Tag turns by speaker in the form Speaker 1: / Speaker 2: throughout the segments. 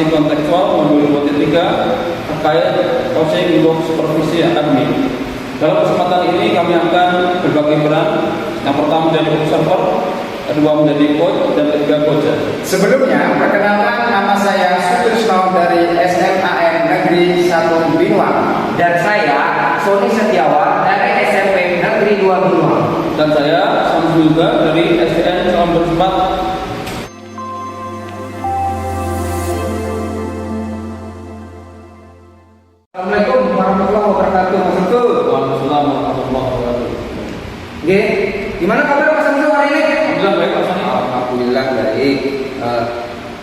Speaker 1: informasi kontekstual modul 23 terkait coaching untuk supervisi akademik. Dalam kesempatan ini kami akan berbagi peran. Yang pertama menjadi observer, kedua menjadi coach, dan ketiga coach.
Speaker 2: Sebelumnya, perkenalkan nama saya Sutrisno dari SMAN Negeri 1 Binuang.
Speaker 3: Dan saya Sony Setiawan dari SMP Negeri 2 Binuang.
Speaker 1: Dan saya Samsul juga dari SDN Salam Bersempat.
Speaker 2: Assalamualaikum warahmatullahi wabarakatuh. Mas Samsul.
Speaker 1: Waalaikumsalam warahmatullahi wabarakatuh.
Speaker 2: Oke, gimana kabar Mas Samsul hari ini?
Speaker 1: Alhamdulillah baik Pak Sani.
Speaker 2: Alhamdulillah baik.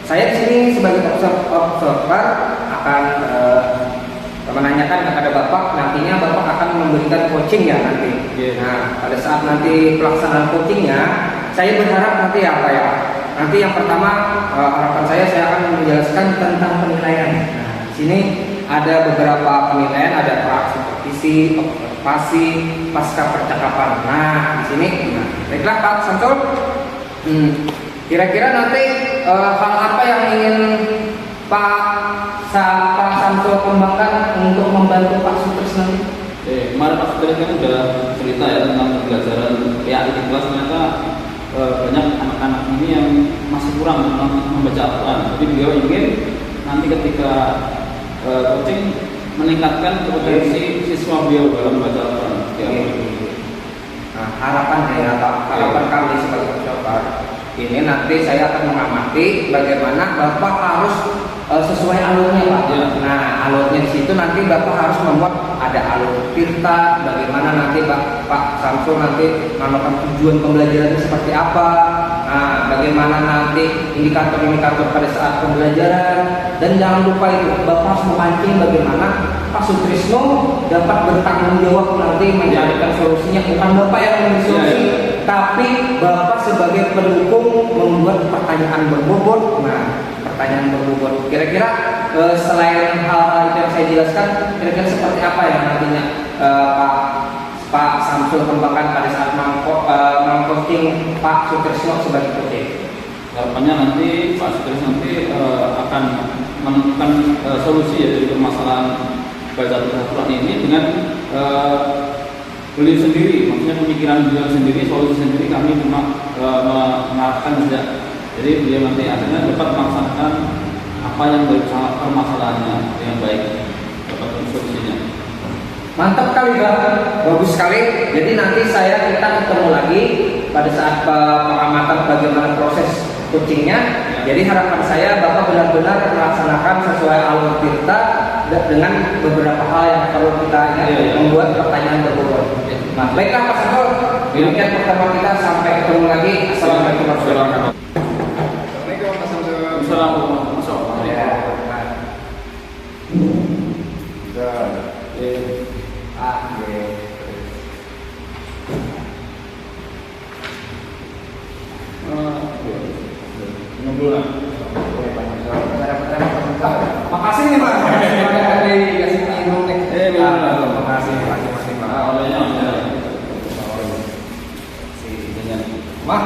Speaker 2: Saya di sini sebagai observer akan menanyakan kepada Bapak, nantinya Bapak akan memberikan coaching ya nanti. Nah, pada saat nanti pelaksanaan coachingnya, saya berharap nanti apa ya? Nanti yang pertama harapan saya akan menjelaskan tentang penilaian. Nah, di sini ada beberapa penilaian, ada supervisi, observasi, pasca percakapan. Nah, di sini, baiklah Pak Samsul. Kira-kira nanti hal apa yang ingin Pak Samsul kembangkan untuk membantu Pak Sutrisno nanti?
Speaker 1: Kemarin Pak Sutrisno kan sudah cerita ya tentang pembelajaran PAI di kelas. Ternyata banyak anak-anak ini yang masih kurang membaca Al-Quran. Jadi beliau ingin nanti ketika coaching meningkatkan kompetensi siswa beliau dalam membaca Al-Quran.
Speaker 2: Nah, harapan kami sebagai observer ini nanti saya akan mengamati bagaimana Bapak harus sesuai alurnya Pak. Nah, alurnya di situ nanti Bapak harus membuat ada alur tirta, bagaimana nanti Pak Samsul nanti menentukan tujuan pembelajarannya seperti apa. Nah, bagaimana nanti indikator-indikator pada saat pembelajaran, dan jangan lupa itu Bapak harus memancing bagaimana Pak Sutrisno dapat bertanggung jawab nanti mencarikan solusinya. Bukan Bapak yang memberi solusi, tapi Bapak sebagai pendukung membuat pertanyaan berbobot. Nah, pertanyaan berbobot. Kira-kira selain hal-hal itu yang saya jelaskan, kira-kira seperti apa yang nantinya Pak Samsul kembangkan pada saat mengcoaching Pak Sutrisno sebagai coach?
Speaker 1: Harapannya nanti Pak Sutrisno nanti akan menemukan solusi ya dari permasalahan baca Al-Quran ini dengan beliau sendiri, maksudnya pemikiran beliau sendiri, solusi sendiri. Kami cuma mengarahkan saja. Jadi beliau nanti akhirnya dapat melaksanakan apa yang dari permasalahannya yang baik, dapat solusinya.
Speaker 2: Mantap kali Pak, bagus sekali. Jadi nanti kita ketemu lagi pada saat pengamatan bagaimana proses coachingnya. Jadi harapan saya Bapak benar-benar melaksanakan sesuai alur kita dengan beberapa hal yang perlu kita membuat pertanyaan berbobot. Nah, baiklah Pak Samsul, demikian pertemuan kita, sampai ketemu lagi. Assalamualaikum warahmatullahi wabarakatuh. Assalamualaikum Pak Samsul.
Speaker 1: Assalamualaikum warahmatullahi
Speaker 2: Makasih nih Pak. Dikasih minum nih. Makasih Pak. Mah,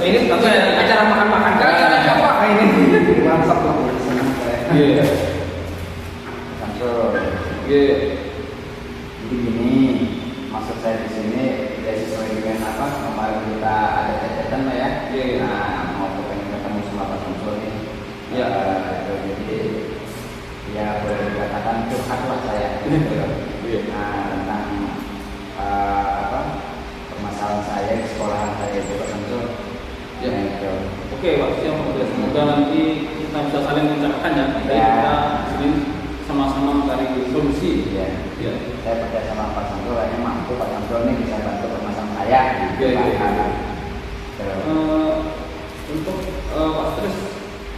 Speaker 2: ini acara makan-makan kan apa ini? Mantap lah.
Speaker 4: Iya. Jadi gini, maksud saya di sini ya sesuai dengan apa kemarin kita ada catatan lah ya. Nah, mau pengen ketemu sama Pak Samsul nih. Jadi ya boleh dikatakan curhat lah saya. Nah, tentang permasalahan saya di sekolahan saya itu Pak Samsul.
Speaker 1: Oke Pak, semoga nanti kita bisa saling mencerahkan ya. Kita sering sama-sama mencari solusi.
Speaker 4: Saya percaya sama Pak Samsul, kayaknya mampu Pak Samsul ini bisa bantu permasalahan saya.
Speaker 1: Untuk Pak Sutris,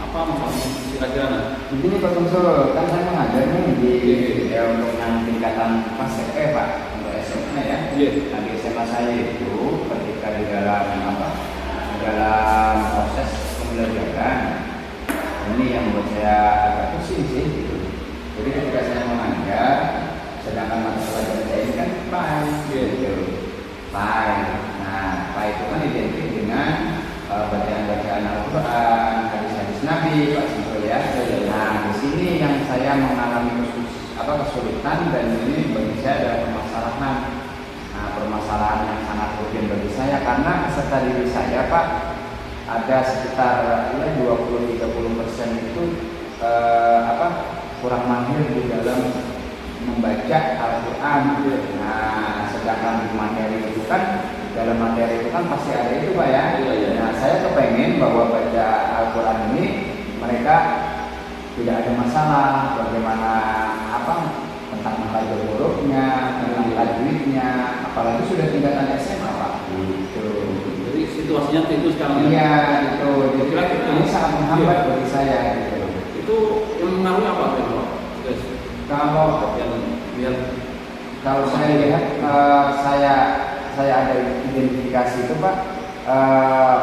Speaker 1: apa masalahnya kira-kira?
Speaker 4: Begini Pak Samsul, kan saya mengajar nih di untuk yang tingkatan kelas Pak, untuk SMA ya. Nah, di SMA saya itu ketika di dalam proses pembelajaran ini yang membuat saya agak pusing sih gitu. Jadi ketika saya mengajar, sedangkan mata pelajaran saya ini kan PAI. Nah, PAI itu kan identik dengan bacaan-bacaan Al-Quran, hadis-hadis Nabi Pak Samsul ya. Nah di sini yang saya mengalami kesulitan dan ini bagi saya adalah permasalahan. Nah permasalahan yang sangat rutin bagi saya karena peserta didik saya Pak ada sekitar 20-30% itu kurang mahir di dalam membaca Al-Quran. Nah sedangkan di materi itu kan, dalam materi itu kan pasti ada itu Pak ya. Nah saya kepengen bahwa baca Al-Quran ini mereka tidak ada masalah bagaimana tentang makhraj hurufnya, tentang tajwidnya, apalagi sudah tingkatan SMA Pak. Gitu.
Speaker 1: Jadi situasinya itu sekarang.
Speaker 4: Iya itu. Jadi ini sangat menghambat bagi saya. Gitu.
Speaker 1: Itu yang mengaruhi apa Pak?
Speaker 4: Kalau saya lihat saya ada identifikasi itu Pak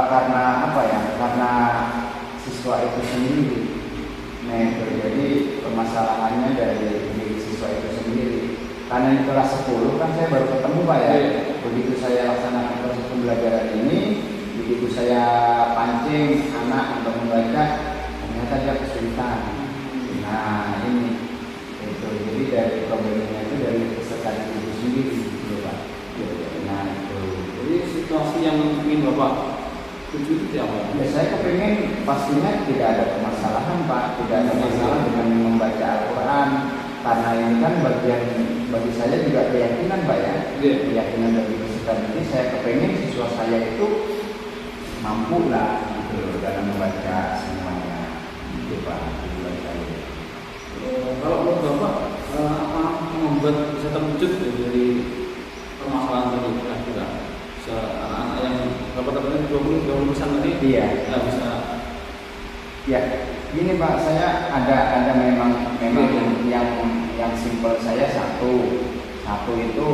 Speaker 4: karena karena siswa itu sendiri. Nah itu jadi permasalahannya dari siswa itu sendiri. Karena di kelas 10 kan saya baru ketemu Pak ya. Begitu saya laksanakan proses pembelajaran ini, begitu saya pancing anak untuk membaca, ternyata dia kesulitan. Nah ini itu jadi dari problemnya itu dari peserta itu sendiri gitu Pak. Nah itu.
Speaker 1: Jadi situasi yang ingin Bapak tuju itu apa?
Speaker 4: Ya saya kepingin pastinya tidak ada permasalahan Pak, tidak ada masalah dengan membaca Al-Quran karena ini kan bagian bagi saya juga keyakinan Pak ya. Keyakinan dari peserta ini saya kepingin siswa saya itu mampu lah gitu dalam membaca semuanya gitu Pak.
Speaker 1: Kalau menurut Bapak apa membuat bisa terwujud dari permasalahan tadi kira-kira anak-anak yang Bapak katakan 20% tadi nggak bisa.
Speaker 4: Ya, gini Pak, saya ada memang yang simpel saya satu itu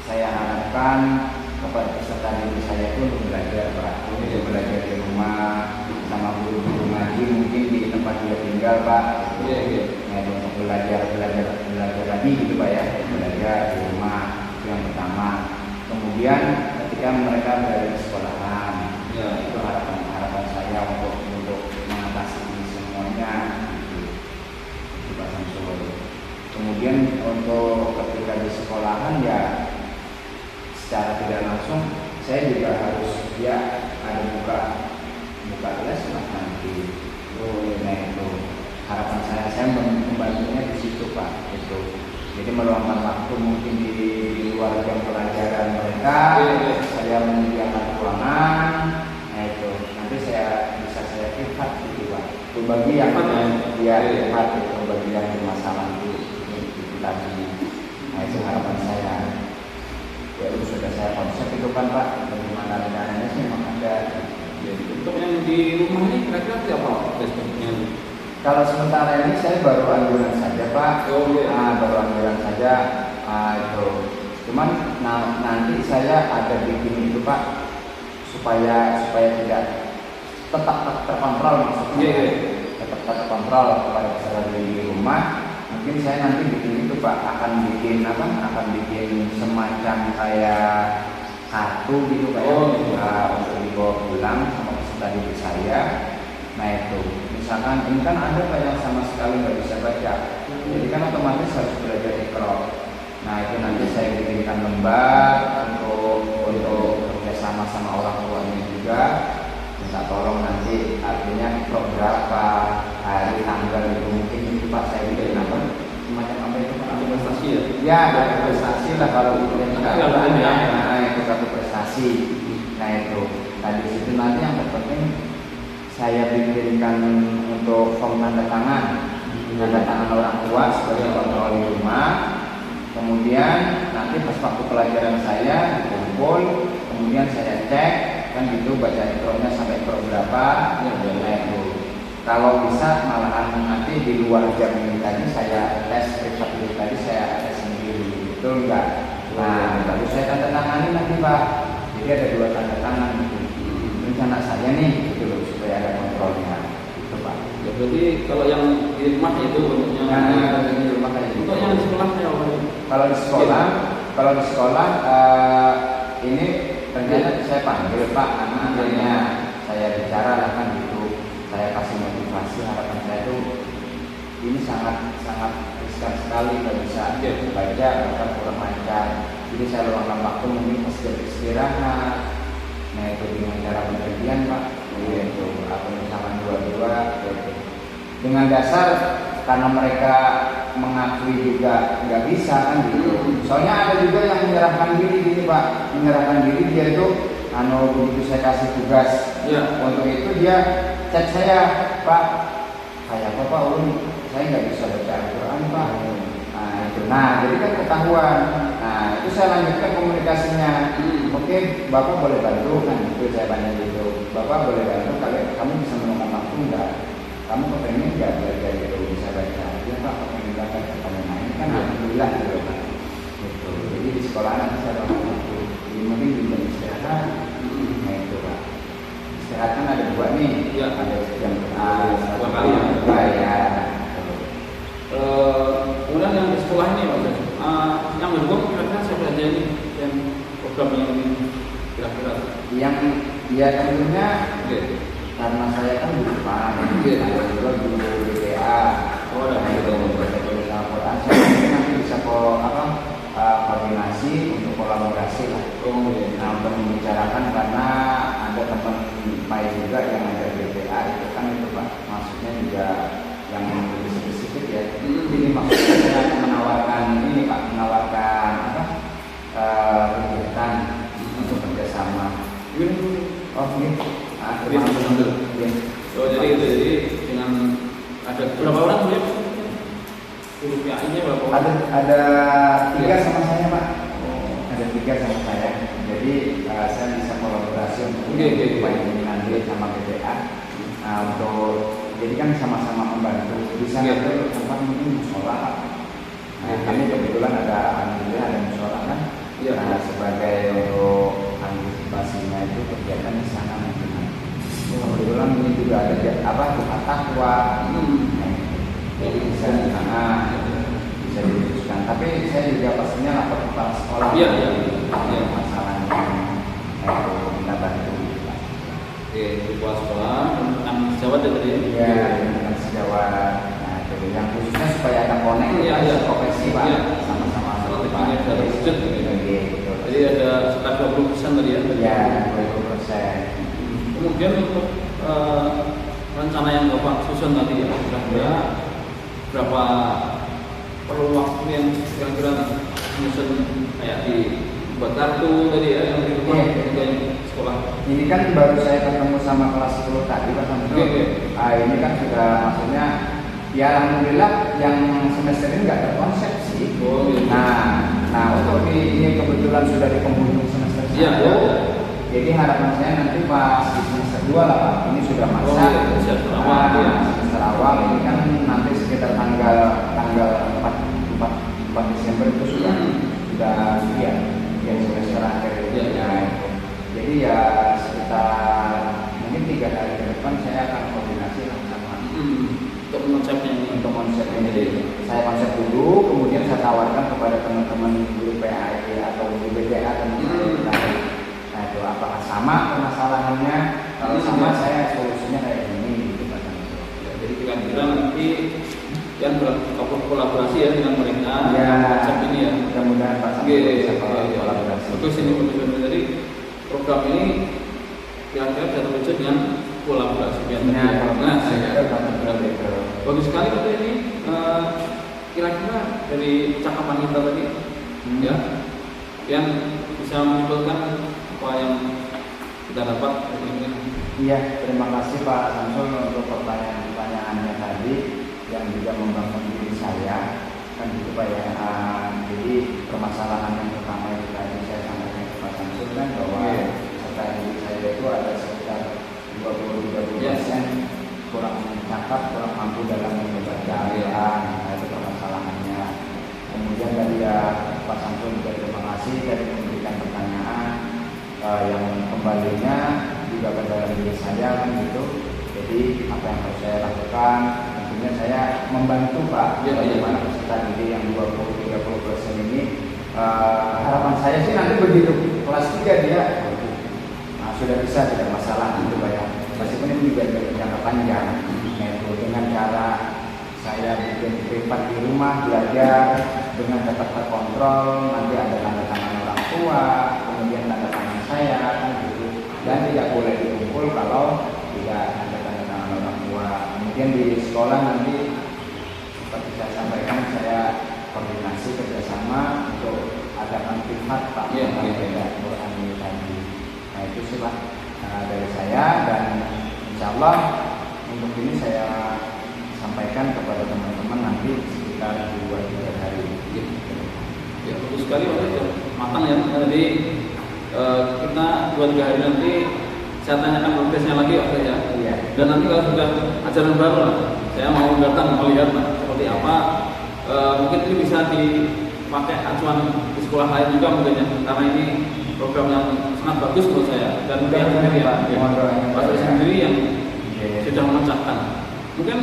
Speaker 4: saya harapkan kepada peserta didik saya itu untuk belajar Pak, untuk belajar di rumah sama guru-guru ngaji mungkin di tempat dia tinggal Pak. Nah, untuk belajar lagi gitu Pak ya, belajar di rumah itu yang pertama. Kemudian ketika mereka berada di sekolahan, itu harapan saya untuk mengatasi ini semuanya. Itu Pak Samsul. Kemudian untuk ketika di sekolahan ya secara tidak langsung saya juga harus ada buka les lah nanti. Nah itu harapan saya membantunya di situ Pak. Itu jadi meluangkan waktu mungkin di luar jam pelajaran mereka, saya menyediakan ruangan. Nah itu nanti bisa saya privat gitu Pak. Itu bagi yang privat itu bagi yang bermasalah itu tadi. Nah itu harapan saya. Ya itu sudah saya konsep itu kan Pak. Bagaimana rencananya sih memang ada.
Speaker 1: Untuk yang di rumah ini kira-kira siapa responnya?
Speaker 4: Kalau sementara ini saya baru anjuran saja Pak. Baru anjuran saja itu. Cuman nanti saya ada bikin itu Pak supaya tidak tetap terkontrol maksudnya. Tetap terkontrol kepada peserta di rumah. Mungkin saya nanti bikin itu Pak akan bikin semacam kayak kartu gitu Pak untuk dibawa pulang sama peserta didik saya. Nah itu misalkan ini kan ada Pak yang sama sekali nggak bisa baca, jadi kan otomatis harus belajar Iqra. Nah itu nanti saya bikinkan lembar untuk kerjasama sama orang tuanya juga, minta tolong nanti artinya Iqra berapa hari tanggal itu mungkin itu Pak saya bikin semacam apa itu Pak?
Speaker 1: Prestasi ya?
Speaker 4: Ya ada prestasi lah kalau itu itu satu prestasi. Nah itu tadi situ nanti yang terpenting saya bikinkan untuk form tanda tangan orang tua sebagai kontrol di rumah. Kemudian nanti pas waktu pelajaran saya dikumpul, kemudian saya cek kan gitu baca Iqra-nya sampai Iqra berapa. Nah itu kalau bisa malahan nanti di luar jam ini tadi saya tes privat dulu tadi saya tes sendiri, betul enggak? Nah lalu saya tanda tangani nanti Pak, jadi ada 2 tanda tangan gitu. Rencana saya nih gitu loh supaya ada kontrolnya gitu Pak.
Speaker 1: Ya berarti kalau yang di rumah itu bentuknya
Speaker 4: di rumah kayak gitu.
Speaker 1: Untuk yang di sekolah ya
Speaker 4: kalau di sekolah ini rencana saya panggil Pak anak-anaknya, saya bicara lah kan gitu, saya kasih motivasi Jadi saya luangkan waktu mungkin pas jam istirahat. Nah itu dengan cara pembagian Pak, yaitu atau misalkan dua-dua gitu. Dengan dasar karena mereka mengakui juga nggak bisa kan gitu. Soalnya ada juga yang menyerahkan diri gini Pak, menyerahkan diri dia itu begitu saya kasih tugas untuk itu dia chat saya, Pak kayak apa Pak Ulun, saya nggak bisa baca Al-Quran Pak. Nah jadi kan ketahuan. Nah itu saya lanjutkan komunikasinya. Oke, Bapak boleh bantu kan? Itu saya tanya gitu. Bapak boleh bantu kalau kamu bisa menemukan waktu enggak? Kamu kepengen nggak belajar gitu bisa baca? Ya Pak, kepengen belajar kepengen main kan? Alhamdulillah gitu Pak. Gitu. Jadi di sekolah nanti saya bakal waktu. Jadi mungkin di jam istirahat. Nah itu Pak. Istirahat kan ada dua nih. Ada jam
Speaker 1: dua kali
Speaker 4: ya.
Speaker 1: Kemudian yang di sekolah ini Pak, yang mendukung kira-kira siapa saja ini yang program yang ini kira-kira?
Speaker 4: Yang ya tentunya karena saya kan di depan, ada juga guru BPA, ada guru BPA Al-Quran, saya mungkin nanti bisa koordinasi untuk kolaborasi lah. Nah untuk membicarakan karena ada teman lain juga yang ada BPA itu kan itu Pak, maksudnya juga yang lebih spesifik ya. Jadi maksudnya saya menawarkan ini Pak, menawarkan kegiatan untuk kerjasama. Oh ini,
Speaker 1: jadi itu dengan ada berapa orang ya? Guru PAI-nya berapa orang?
Speaker 4: Ada 3 sama saya Pak. Ada 3 sama saya. Jadi saya bisa kolaborasi untuk nanti sama BPA. Untuk jadi kan sama-sama membantu. Bisa itu tempat mungkin musola. Nah, kami kebetulan alhamdulillah ada musola kan. Nah, sebagai untuk antisipasinya itu kegiatan di sana mungkin. Kebetulan ini juga ada Tuhan Takwa. Jadi bisa di sana bisa dirumuskan. Tapi saya juga pastinya lapor kepala sekolah. Masalahnya itu kita bantu.
Speaker 1: Kepala sekolah tentang sejawat tadi.
Speaker 4: Iya, tentang sejawat. Nah, itu yang khususnya supaya ada konek profesi Pak, sama-sama
Speaker 1: strateginya sudah terwujud. Jadi ada sekitar 20% tadi ya?
Speaker 4: Ya, 20%.
Speaker 1: Kemudian untuk rencana yang Bapak susun tadi ya, kira-kira berapa perlu waktu yang kira-kira menyusun kayak di buat kartu tadi ya yang di rumah sekolah.
Speaker 4: Ini kan baru saya ketemu sama kelas 10 tadi Pak Samsul. Ini kan sudah maksudnya ya alhamdulillah yang semester ini nggak terkonsep sih. Nah untuk ini kebetulan sudah di penghujung semester 1. Jadi harapan saya nanti pas di semester 2 lah Pak, ini sudah masa semester awal ini kan nanti sekitar tanggal 4 Desember itu sudah semester akhir jadi ya sekitar mungkin 3 hari ke depan saya akan koordinasi sama
Speaker 1: untuk konsepnya
Speaker 4: jadi saya konsep dulu kemudian saya tawarkan kepada teman-teman guru PAI atau guru BPA teman-teman. Nah itu apakah sama permasalahannya? Kalau sama saya solusinya kayak gini gitu Pak.
Speaker 1: Jadi kira-kira nanti yang berkolaborasi ya dengan mereka konsep ini ya.
Speaker 4: Mudah-mudahan Pak bisa kolaborasi.
Speaker 1: Terus ini jadi program ini kira-kira bisa terwujud dengan kolaborasi bagus sekali Pak ini. Kira-kira dari cakapan kita tadi ya yang bisa menyimpulkan apa yang kita dapat ini.
Speaker 4: Iya, terima kasih Pak Samsul untuk pertanyaan-pertanyaannya tadi yang juga membangun diri saya kan gitu Pak ya. Jadi permasalahan yang pertama yang tadi saya sampaikan ke Pak Samsul kan bahwa peserta diri saya itu ada sekitar 20-30% kurang cakap, kurang mampu dalam membaca Al-Quran. Nah itu permasalahannya. Kemudian tadi ya Pak Samsul juga terima kasih dari memberikan pertanyaan yang kembalinya juga ke dalam diri saya kan gitu. Jadi apa yang harus saya lakukan, tentunya saya membantu Pak bagaimana peserta didik yang 20-30% ini. Harapan saya sih nanti begitu kelas 3 dia sudah bisa, tidak masalah gitu Pak ya. Meskipun ini juga jangka panjang, yaitu dengan cara saya bikin privat di rumah belajar dengan tetap terkontrol, nanti ada tanda tangan orang tua, kemudian tanda tangan saya kan gitu. Dan tidak boleh dikumpul kalau tidak ada tanda tangan orang tua. Kemudian di sekolah nanti seperti saya sampaikan, saya koordinasi kerjasama untuk adakan privat Pak beda Quran ini tadi. Nah itu sih Pak dari saya, dan insya Allah untuk ini saya sampaikan kepada teman-teman nanti sekitar 2-3 hari.
Speaker 1: Ya bagus sekali Pak, itu matang ya. Jadi kita 2-3 hari nanti saya tanyakan progresnya lagi Pak ya.
Speaker 4: Iya.
Speaker 1: Dan nanti kalau sudah ajaran baru lah, saya mau datang melihat Pak seperti apa. Mungkin ini bisa dipakai acuan di sekolah lain juga mungkin ya, karena ini program yang sangat bagus menurut saya. Dan pihak sendiri ya, Pak sendiri yang sudah memecahkan. Mungkin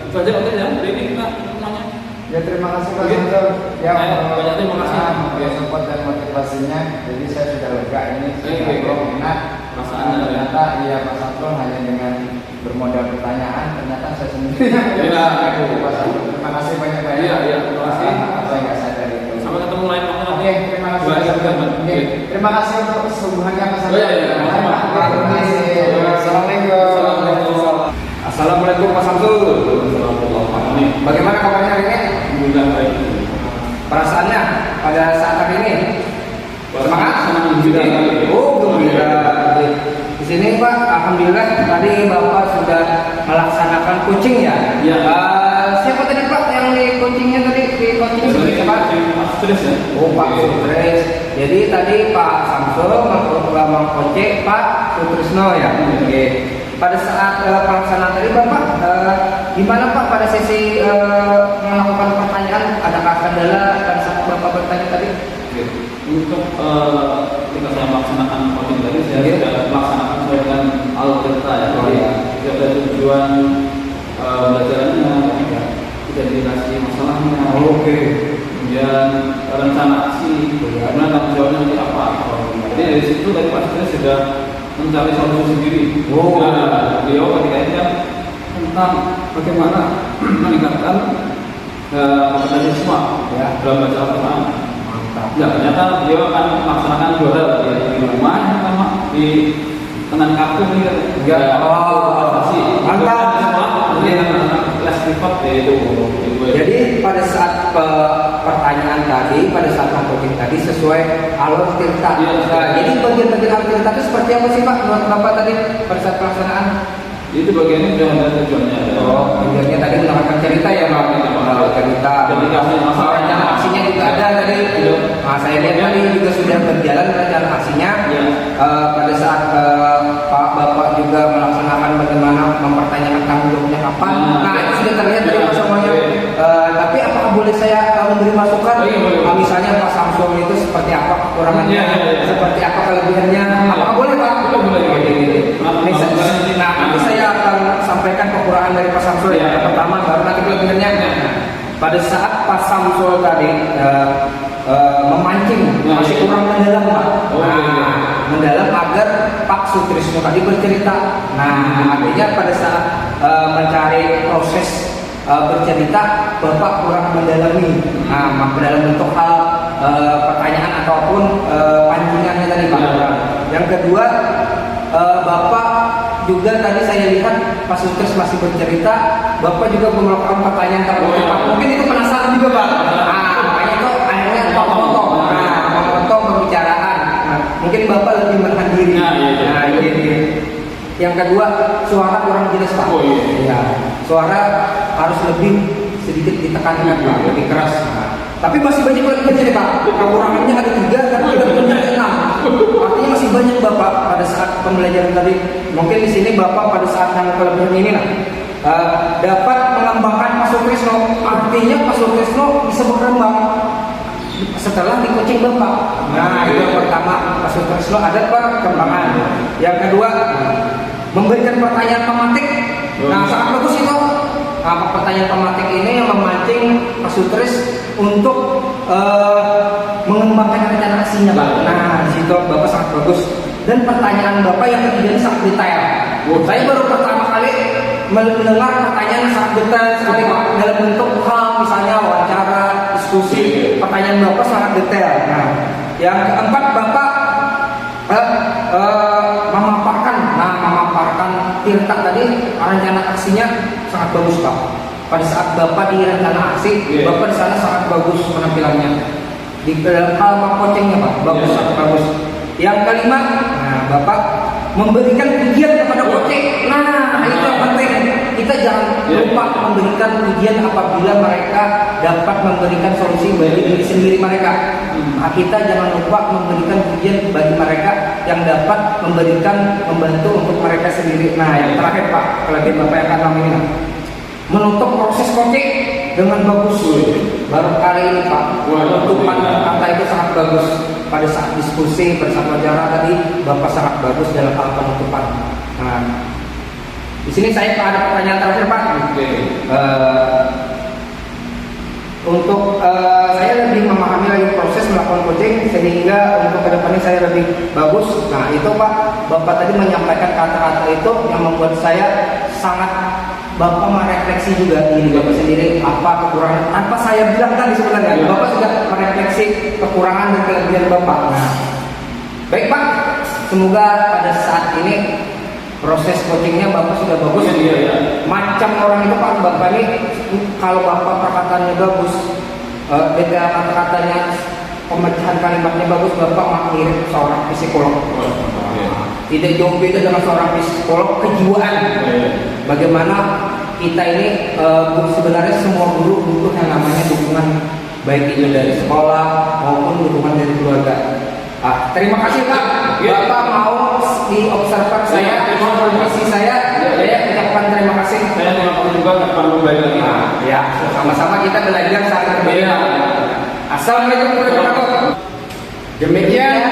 Speaker 1: itu aja Pak ya. Jadi ini kita semuanya.
Speaker 4: Ya terima kasih Pak Santo. Ya
Speaker 1: banyak terima kasih.
Speaker 4: Ya support dan motivasinya. Jadi saya sudah lega ini. Enak.
Speaker 1: Perasaannya
Speaker 4: ternyata iya Pak Santo hanya dengan bermodal pertanyaan ternyata saya sendiri.
Speaker 1: Iya.
Speaker 4: Pak Santo. Terima kasih banyak-banyak.
Speaker 1: Iya terima kasih.
Speaker 4: Saya nggak sadar itu.
Speaker 1: Sampai ketemu lain waktu nanti.
Speaker 4: Oke terima kasih. Terima kasih untuk kesungguhannya Pak Santo.
Speaker 1: Terima kasih.
Speaker 4: Assalamualaikum.
Speaker 2: Assalamualaikum Pak Samsul. Bagaimana kabarnya hari ini?
Speaker 1: Alhamdulillah baik.
Speaker 2: Perasaannya pada saat hari ini? Semangat?
Speaker 1: Juga.
Speaker 2: Oh, gembira. Di sini Pak, alhamdulillah tadi Bapak sudah melaksanakan coaching ya?
Speaker 1: Iya.
Speaker 2: Siapa tadi Pak yang di coachingnya tadi? Di coaching siapa?
Speaker 1: Pak Stres ya.
Speaker 2: Oh Pak Sutris. Jadi tadi Pak Samsul mengcoach Pak Sutrisno ya. Oke. Pada saat pelaksanaan tadi Bapak, gimana Pak pada sesi melakukan pertanyaan? Adakah kendala pada saat Bapak bertanya tadi?
Speaker 1: Untuk ketika saya melaksanakan coaching tadi, saya sudah melaksanakan sesuai dengan algoritma ya. Jadi ada tujuan belajarannya, identifikasi masalahnya, kemudian rencana aksi, karena tanggung jawabnya nanti apa. Jadi dari situ tadi Pak Stres sudah mencari solusi sendiri. Nah, beliau ketika itu kan tentang bagaimana meningkatkan kompetensi siswa dalam baca Al-Quran. Ya, ternyata beliau akan melaksanakan 2 hal ya, di rumah yang pertama di tenan kartu ini kan.
Speaker 2: Mantap.
Speaker 1: Les privat yaitu.
Speaker 2: Jadi pada saat pertanyaan tadi, pada saat coaching tadi sesuai alur cerita. Nah, jadi bagian-bagian alur cerita itu seperti apa sih Pak menurut Bapak tadi pada saat pelaksanaan?
Speaker 1: Itu bagiannya sudah ada tujuannya.
Speaker 2: Tujuannya tadi melakukan cerita ya Pak. Cerita. Rencana aksinya juga ada tadi. Nah, saya lihat tadi juga sudah berjalan rencana aksinya. Pada saat Pak Bapak juga melaksanakan bagaimana mempertanyakan tanggung jawabnya kapan. Nah, itu sudah terlihat dari semuanya. Tapi apakah boleh saya memberi masukan? Misalnya Pak Samsul itu seperti apa kekurangannya, seperti apa kelebihannya? Apakah boleh Pak?
Speaker 1: Boleh.
Speaker 2: Nah, nanti saya akan sampaikan kekurangan dari Pak Samsul ya. Yang pertama, baru nanti kelebihannya. Pada saat Pak Samsul tadi memancing masih kurang mendalam Pak. Mendalam agar Pak Sutrisno tadi bercerita. Nah, artinya pada saat mencari proses bercerita, Bapak kurang mendalami. Nah, dalam bentuk hal pertanyaan ataupun pancingannya tadi Pak. Yang kedua, Bapak juga tadi saya lihat Pak Sutris masih bercerita, Bapak juga melakukan pertanyaan terbuka. Mungkin itu penasaran juga Pak. Makanya itu akhirnya potong-potong. Potong pembicaraan. Mungkin Bapak lebih menahan diri. Yang kedua, suara kurang jelas Pak. Suara harus lebih sedikit ditekankan Pak, lebih keras. Tapi masih banyak lagi Pak. Kekurangannya ada 3, tapi tidak punya 6. Artinya masih banyak Bapak pada saat pembelajaran tadi. Mungkin di sini Bapak pada saat yang kelebihan ini dapat mengembangkan Pak Sutrisno. Artinya Pak Sutrisno bisa berkembang setelah di coaching Bapak. Nah, itu yang pertama, Pak Sutrisno ada perkembangan. Yang kedua, memberikan pertanyaan pematik. Nah, sangat bagus itu. Pertanyaan pematik ini yang memancing Pak Sutris untuk mengembangkan rencana aksinya Pak. Nah, di situ Bapak sangat bagus. Dan pertanyaan Bapak yang ketiga ini sangat detail. Saya baru pertama kali mendengar pertanyaan yang sangat detail sekali Pak. Dalam bentuk hal misalnya wawancara, diskusi, pertanyaan Bapak sangat detail. Nah, yang keempat Bapak memaparkan Tirta tadi rencana aksinya sangat bagus Pak. Pada saat Bapak di rencana aksi, Bapak di sana sangat bagus penampilannya. Di dalam hal pocengnya Pak, bagus, sangat bagus. Yang kelima, nah Bapak memberikan pujian kepada poceng. Nah, itu yang penting. Kita jangan lupa memberikan pujian apabila mereka dapat memberikan solusi bagi diri sendiri mereka. Nah, kita jangan lupa memberikan pujian bagi mereka yang dapat membantu untuk mereka sendiri. Nah, yang terakhir Pak, kelebihan Bapak yang keenam ini, menutup proses coaching dengan bagus. Baru kali ini Pak, penutupan kata itu sangat bagus. Pada saat diskusi bersama Jara tadi, Bapak sangat bagus dalam hal penutupan. Nah, di sini saya ada pertanyaan terakhir Pak. Untuk saya lebih memahami lagi proses melakukan coaching sehingga untuk kedepannya saya lebih bagus. Nah itu Pak, Bapak tadi menyampaikan kata-kata itu yang membuat saya sangat, Bapak merefleksi juga diri Bapak sendiri apa kekurangan tanpa saya bilang tadi sebenarnya. Bapak sudah merefleksi kekurangan dan kelebihan Bapak. Nah, baik Pak, semoga pada saat ini proses coachingnya Bapak sudah bagus. Macam orang itu Pak, Bapak ini kalau Bapak perkataannya bagus, detail kata-katanya, pemecahan kalimatnya bagus, Bapak mirip seorang psikolog. Tidak jauh beda dengan seorang psikolog kejiwaan. Bagaimana kita ini sebenarnya semua guru butuh yang namanya dukungan, baik itu dari sekolah maupun dukungan dari keluarga. Terima kasih Pak, Bapak mau diobservan saya, informasi saya ucapkan terima kasih.
Speaker 1: Saya terima kasih juga akan kembali lagi.
Speaker 2: Ya, sama-sama kita belajar saling berbeda. Assalamualaikum warahmatullahi wabarakatuh. Demikian